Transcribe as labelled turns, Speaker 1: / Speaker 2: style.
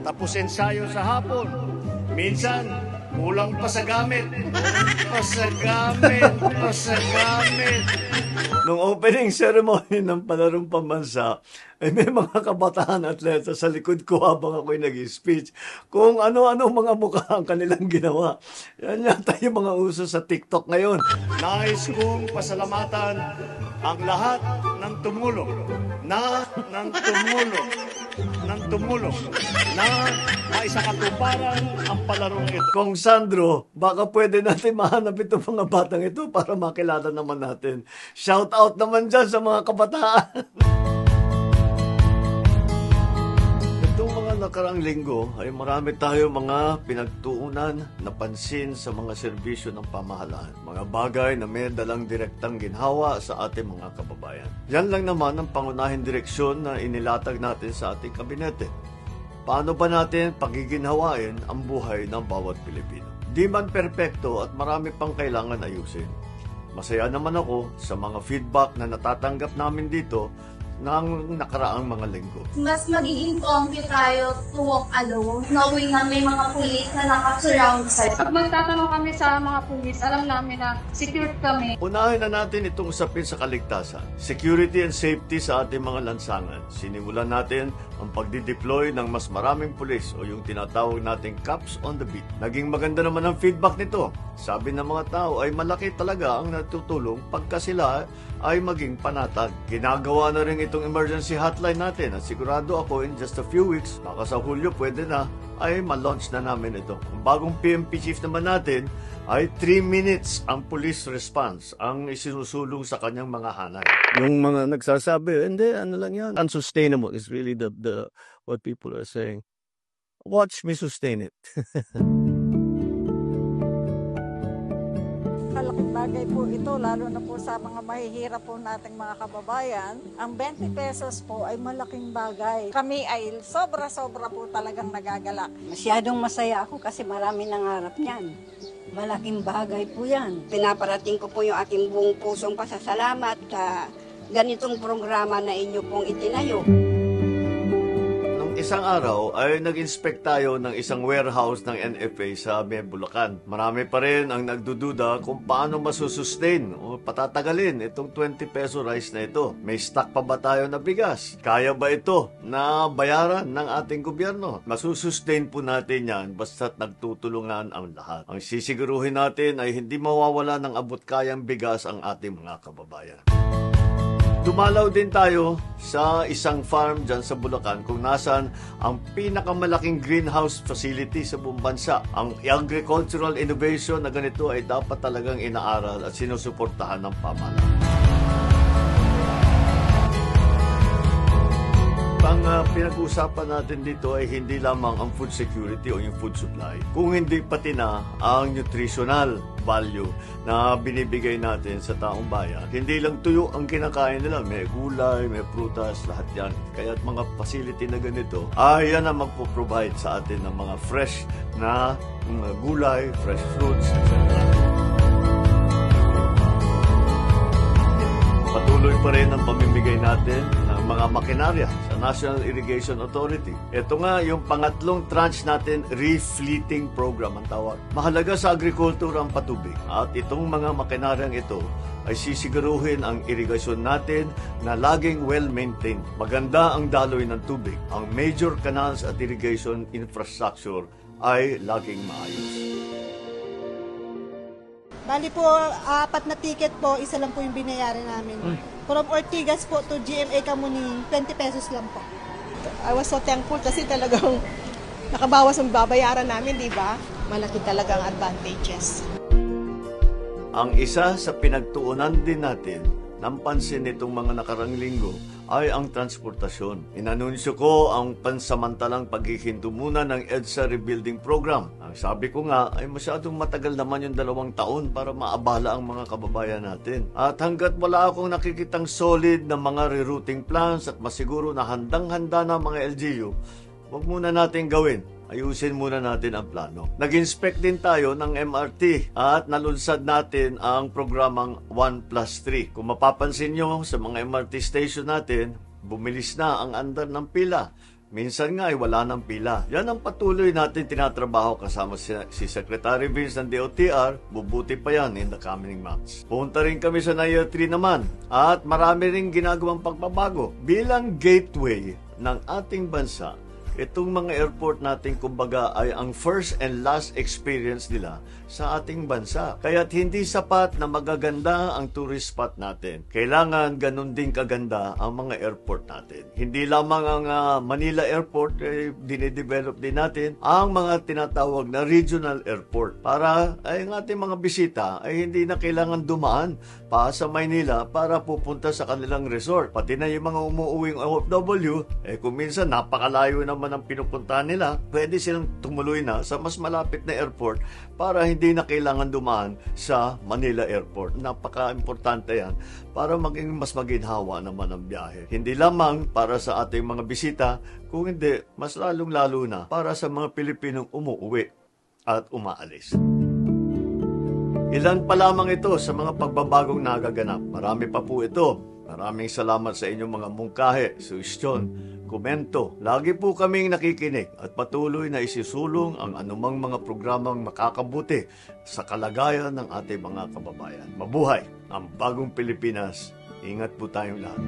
Speaker 1: tapos ensayo sa hapon. Minsan, kulang pa sa gamit. Pa sa gamit. Nung opening ceremony ng palarong pambansa, ay may mga kabataan atleta sa likod ko habang ako'y nag-speech kung ano-ano mga mukha ang kanilang ginawa. Yan yata yung mga uso sa TikTok ngayon. Nais kong pasalamatan ang lahat ng tumulong na maisakatuparan ang palarong ito. Kung Sandro, baka pwede natin mahanap itong mga batang ito para makilala naman natin. Shout out naman dyan sa mga kabataan. Itong mga nakarang linggo ay marami tayo mga pinagtuunan, napansin sa mga serbisyo ng pamahalaan. Mga bagay na may dalang direktang ginhawa sa ating mga kababayan. Yan lang naman ang pangunahing direksyon na inilatag natin sa ating kabinete. Paano ba natin pagiginhawain ang buhay ng bawat Pilipino? Di man perpekto at marami pang kailangan ayusin. Masaya naman ako sa mga feedback na natatanggap namin dito ng nakaraang mga linggo.
Speaker 2: Mas magiging comfy tayo to walk alone, knowing na may mga pulis na nakasurround sa'yo.
Speaker 3: Pag magtatanong kami sa mga pulis, alam namin na secured kami.
Speaker 1: Unahin na natin itong usapin sa kaligtasan. Security and safety sa ating mga lansangan. Sinimulan natin ang pagdideploy ng mas maraming pulis o yung tinatawag nating cops on the beat. Naging maganda naman ang feedback nito. Sabi ng mga tao ay malaki talaga ang natutulong pagka sila ay maging panatag. Ginagawa na rin itong emergency hotline natin at sigurado ako in just a few weeks, baka sa Hulyo pwede na, ay ma-launch na namin ito. Ang bagong PMP chief naman natin ay 3 minutes ang police response ang isinusulong sa kanyang mga hanay. Yung mga nagsasabi, hindi, ano lang yan. Unsustainable is really the what people are saying. Watch me sustain it.
Speaker 4: Malaking bagay po ito, lalo na po sa mga mahihirap po nating mga kababayan. Ang 20 pesos po ay malaking bagay. Kami ay sobra-sobra po talagang nagagalak.
Speaker 5: Masyadong masaya ako kasi marami nangarap niyan. Malaking bagay po yan. Pinaparating ko po yung aking buong pusong pasasalamat sa ganitong programa na inyo pong itinayo.
Speaker 1: Isang araw ay nag-inspect tayo ng isang warehouse ng NFA sa Bulacan. Marami pa rin ang nagdududa kung paano masusustain o patatagalin itong 20 peso rice na ito. May stock pa ba tayo na bigas? Kaya ba ito na bayaran ng ating gobyerno? Masusustain po natin yan basta't nagtutulungan ang lahat. Ang sisiguruhin natin ay hindi mawawala ng abot kayang bigas ang ating mga kababayan. Dumalaw din tayo sa isang farm dyan sa Bulacan kung nasan ang pinakamalaking greenhouse facility sa buong bansa. Ang agricultural innovation na ganito ay dapat talagang inaaral at sinusuportahan ng pamahalaan. Ang pinag-uusapan natin dito ay hindi lamang ang food security o yung food supply, kung hindi pati na ang nutritional value na binibigay natin sa taong bayan. Hindi lang tuyo ang kinakain nila, may gulay, may prutas, lahat yan. Kaya mga facility na ganito, ay yan ang magpo-provide sa atin ng mga fresh na gulay, fresh fruits, etc. Patuloy pa rin ang pamimigay natin ng mga makinarya sa National Irrigation Authority. Ito nga yung pangatlong tranche natin, refleeting program ang tawag. Mahalaga sa agriculture ang patubig at itong mga makinaryang ito ay sisiguruhin ang irigasyon natin na laging well-maintained. Maganda ang daloy ng tubig. Ang major canals at irrigation infrastructure ay laging maayos.
Speaker 6: Bali po, 4 na ticket po, isa lang po yung binayaran namin. From Ortigas po to GMA Kamuning, 20 pesos lang po. I was so thankful kasi talagang nakabawas ang babayaran namin, di ba? Malaki talaga ang advantages.
Speaker 1: Ang isa sa pinagtuunan din natin ng pansin nitong mga nakarang linggo ay ang transportasyon. Inanunsyo ko ang pansamantalang paghihinto muna ng EDSA Rebuilding Program. Ang sabi ko nga ay masyadong matagal naman yung 2 taon para maabala ang mga kababayan natin. At hanggat wala akong nakikitang solid na mga rerouting plans at masiguro na handang-handa na mga LGU, huwag muna natin gawin. Ayusin muna natin ang plano. Nag-inspect din tayo ng MRT at nalunsad natin ang programang 1+3. Kung mapapansin nyo sa mga MRT station natin, bumilis na ang andar ng pila. Minsan nga ay wala ng pila. Yan ang patuloy natin tinatrabaho kasama si Secretary Vince ng DOTR. Bubuti pa yan in the coming months. Punta rin kami sa Year 3 naman. At marami rin ginagawang pagbabago. Bilang gateway ng ating bansa, itong mga airport natin kumbaga ay ang first and last experience nila sa ating bansa. Kaya't hindi sapat na magaganda ang tourist spot natin. Kailangan ganun din kaganda ang mga airport natin. Hindi lamang ang Manila Airport, dinidevelop din natin ang mga tinatawag na regional airport para ay ang ating mga bisita ay hindi na kailangan dumaan pa sa Maynila para pupunta sa kanilang resort. Pati na yung mga umuuwing OFW, kung minsan napakalayo naman ang pinupuntahan nila, pwede silang tumuloy na sa mas malapit na airport para hindi na kailangan dumaan sa Manila Airport. Napaka-importante yan para maging mas maginhawa naman ang biyahe. Hindi lamang para sa ating mga bisita, kung hindi, mas lalong-lalo na para sa mga Pilipinong umuuwi at umaalis. Ilan pa lamang ito sa mga pagbabagong nagaganap. Marami pa po ito. Maraming salamat sa inyong mga mungkahi, suhestyon, komento. Lagi po kaming nakikinig at patuloy na isisulong ang anumang mga programang makakabuti sa kalagayan ng ating mga kababayan. Mabuhay ang bagong Pilipinas. Ingat po tayong lahat.